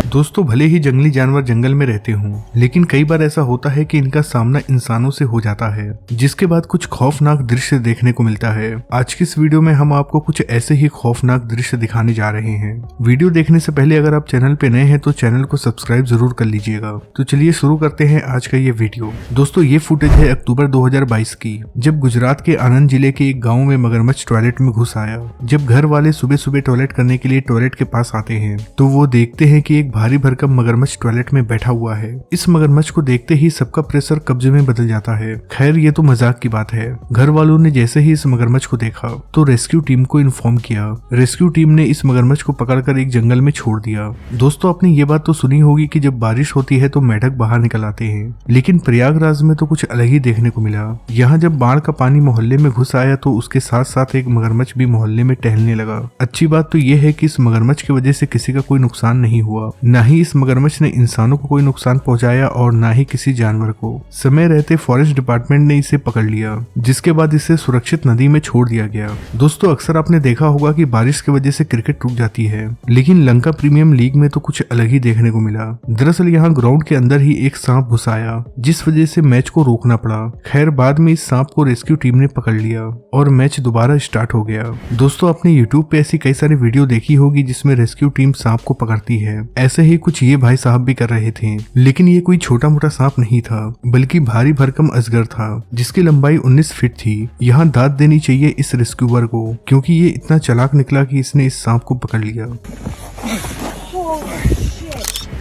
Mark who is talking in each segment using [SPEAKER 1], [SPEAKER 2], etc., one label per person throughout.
[SPEAKER 1] दोस्तों, भले ही जंगली जानवर जंगल में रहते हों, लेकिन कई बार ऐसा होता है कि इनका सामना इंसानों से हो जाता है, जिसके बाद कुछ खौफनाक दृश्य देखने को मिलता है। आज की इस वीडियो में हम आपको कुछ ऐसे ही खौफनाक दृश्य दिखाने जा रहे हैं। वीडियो देखने से पहले अगर आप चैनल पे नए हैं तो चैनल को सब्सक्राइब जरूर कर लीजिएगा। तो चलिए शुरू करते हैं आज का ये वीडियो। दोस्तों, ये फुटेज है अक्टूबर 2022 की, जब गुजरात के आनंद जिले के एक गाँव में मगरमच्छ टॉयलेट में घुस आया। जब घर वाले सुबह सुबह टॉयलेट करने के लिए टॉयलेट के पास आते हैं तो वो देखते हैं कि एक भारी भरकम मगरमच्छ टॉयलेट में बैठा हुआ है। इस मगरमच्छ को देखते ही सबका प्रेशर कब्जे में बदल जाता है। खैर, ये तो मजाक की बात है। घर वालों ने जैसे ही इस मगरमच्छ को देखा तो रेस्क्यू टीम को इन्फॉर्म किया। रेस्क्यू टीम ने इस मगरमच्छ को पकड़कर एक जंगल में छोड़ दिया। दोस्तों, आपने ये बात तो सुनी होगी कि जब बारिश होती है तो मेढक बाहर निकल आते हैं, लेकिन प्रयागराज में तो कुछ अलग ही देखने को मिला। यहाँ जब बाढ़ का पानी मोहल्ले में घुस आया तो उसके साथ साथ एक मगरमच्छ भी मोहल्ले में टहलने लगा। अच्छी बात तो ये है कि इस मगरमच्छ की वजह से किसी का कोई नुकसान नहीं हुआ। न ही इस मगरमच्छ ने इंसानों को कोई नुकसान पहुंचाया और न ही किसी जानवर को। समय रहते फॉरेस्ट डिपार्टमेंट ने इसे पकड़ लिया, जिसके बाद इसे सुरक्षित नदी में छोड़ दिया गया। दोस्तों, अक्सर आपने देखा होगा कि बारिश की वजह से क्रिकेट रुक जाती है, लेकिन लंका प्रीमियम लीग में तो कुछ अलग ही देखने को मिला। दरअसल यहाँ ग्राउंड के अंदर ही एक सांप घुस आया, जिस वजह से मैच को रोकना पड़ा। खैर, बाद में इस सांप को रेस्क्यू टीम ने पकड़ लिया और मैच दोबारा स्टार्ट हो गया। दोस्तों, आपने यूट्यूब पे ऐसी कई सारी वीडियो देखी होगी जिसमें रेस्क्यू टीम सांप को पकड़ती है। ऐसे ही कुछ ये भाई साहब भी कर रहे थे, लेकिन ये कोई छोटा मोटा सांप नहीं था, बल्कि भारी भरकम अजगर था, जिसकी लंबाई 19 फीट थी। यहाँ दाद देनी चाहिए इस रेस्क्यूअर को, क्योंकि ये इतना चालाक निकला कि इसने इस सांप को पकड़ लिया।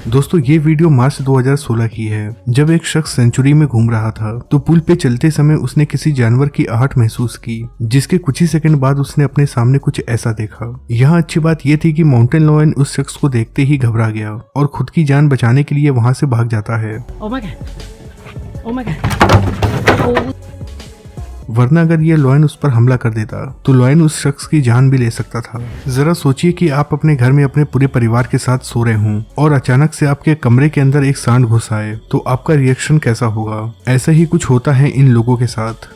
[SPEAKER 1] दोस्तों, ये वीडियो मार्च 2016 की है, जब एक शख्स सेंचुरी में घूम रहा था तो पुल पे चलते समय उसने किसी जानवर की आहट महसूस की, जिसके कुछ ही सेकंड बाद उसने अपने सामने कुछ ऐसा देखा। यहाँ अच्छी बात यह थी कि माउंटेन लायन उस शख्स को देखते ही घबरा गया और खुद की जान बचाने के लिए वहां से भाग जाता है। वरना अगर ये लॉयन उस पर हमला कर देता तो लॉयन उस शख्स की जान भी ले सकता था। जरा सोचिए कि आप अपने घर में अपने पूरे परिवार के साथ सो रहे हों और अचानक से आपके कमरे के अंदर एक सांड घुस आए, तो आपका रिएक्शन कैसा होगा। ऐसा ही कुछ होता है इन लोगों के साथ।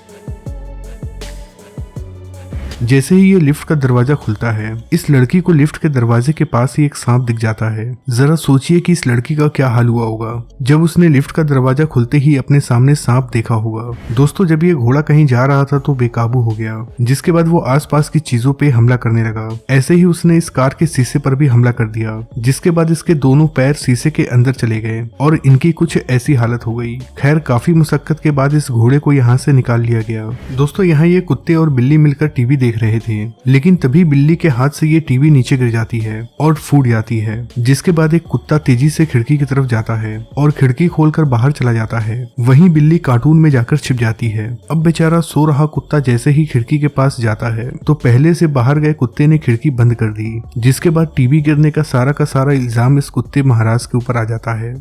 [SPEAKER 1] जैसे ही ये लिफ्ट का दरवाजा खुलता है, इस लड़की को लिफ्ट के दरवाजे के पास ही एक सांप दिख जाता है। जरा सोचिए कि इस लड़की का क्या हाल हुआ होगा जब उसने लिफ्ट का दरवाजा खुलते ही अपने सामने सांप देखा होगा। दोस्तों, जब ये घोड़ा कहीं जा रहा था तो बेकाबू हो गया, जिसके बाद वो आसपास की चीजों पे हमला करने लगा। ऐसे ही उसने इस कार के शीशे पर भी हमला कर दिया, जिसके बाद इसके दोनों पैर शीशे के अंदर चले गए और इनकी कुछ ऐसी हालत हो गई। खैर, काफी मुशक्कत के बाद इस घोड़े को यहाँ से निकाल लिया गया। दोस्तों, यहाँ ये कुत्ते और बिल्ली मिलकर टीवी देख रहे थे, लेकिन तभी बिल्ली के हाथ से ये टीवी नीचे गिर जाती है और फूट जाती है, जिसके बाद एक कुत्ता तेजी से खिड़की की तरफ जाता है और खिड़की खोलकर बाहर चला जाता है। वहीं बिल्ली कार्टून में जाकर छिप जाती है। अब बेचारा सो रहा कुत्ता जैसे ही खिड़की के पास जाता है तो पहले से बाहर गए कुत्ते ने खिड़की बंद कर दी, जिसके बाद टीवी गिरने का सारा इल्जाम इस कुत्ते महाराज के ऊपर आ जाता है।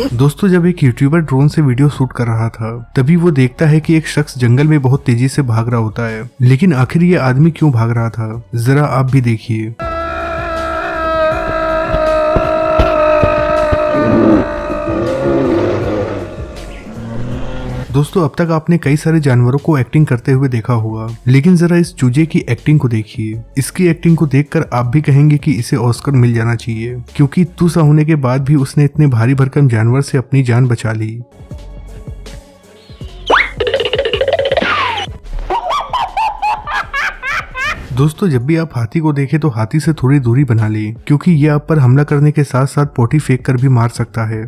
[SPEAKER 1] दोस्तों, जब एक यूट्यूबर ड्रोन से वीडियो शूट कर रहा था तभी वो देखता है कि एक शख्स जंगल में बहुत तेजी से भाग रहा होता है, लेकिन आखिर ये आदमी क्यों भाग रहा था, जरा आप भी देखिए। दोस्तों, अब तक आपने कई सारे जानवरों को एक्टिंग करते हुए देखा होगा, लेकिन जरा इस चूजे की एक्टिंग को देखिए। इसकी एक्टिंग को देखकर आप भी कहेंगे कि इसे ऑस्कर मिल जाना चाहिए, क्योंकि इतना सा होने के बाद भी उसने इतने भारी भरकम जानवर से अपनी जान बचा ली। दोस्तों, जब भी आप हाथी को देखें तो हाथी से थोड़ी दूरी बना लें, क्योंकि ये आप पर हमला करने के साथ साथ पोटी फेंक कर भी मार सकता है।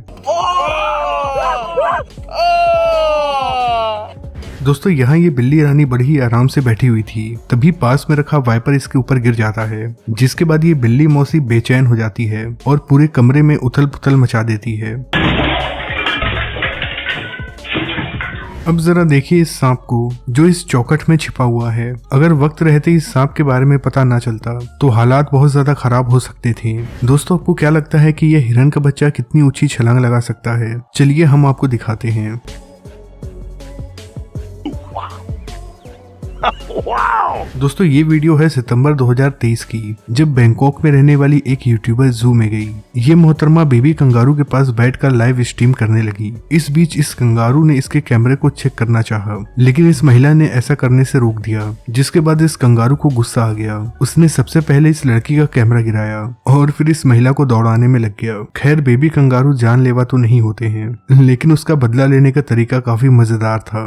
[SPEAKER 1] दोस्तों, यहाँ ये बिल्ली रानी बड़ी ही आराम से बैठी हुई थी, तभी पास में रखा वाइपर इसके ऊपर गिर जाता है, जिसके बाद ये बिल्ली मौसी बेचैन हो जाती है और पूरे कमरे में उथल पुथल मचा देती है। अब जरा देखिए इस सांप को जो इस चौखट में छिपा हुआ है। अगर वक्त रहते इस सांप के बारे में पता ना चलता तो हालात बहुत ज्यादा खराब हो सकते थे। दोस्तों, आपको क्या लगता है कि यह हिरन का बच्चा कितनी ऊंची छलांग लगा सकता है? चलिए हम आपको दिखाते हैं। दोस्तों ये वीडियो है सितंबर 2023 की, जब बैंकॉक में रहने वाली एक यूट्यूबर जू में गई। ये मोहतरमा बेबी कंगारू के पास बैठकर लाइव स्ट्रीम करने लगी। इस बीच इस कंगारू ने इसके कैमरे को चेक करना चाहा, लेकिन इस महिला ने ऐसा करने से रोक दिया, जिसके बाद इस कंगारू को गुस्सा आ गया। उसने सबसे पहले इस लड़की का कैमरा गिराया और फिर इस महिला को दौड़ाने में लग गया। खैर बेबी कंगारू जानलेवा तो नहीं होते हैं, लेकिन उसका बदला लेने का तरीका काफी मजेदार था।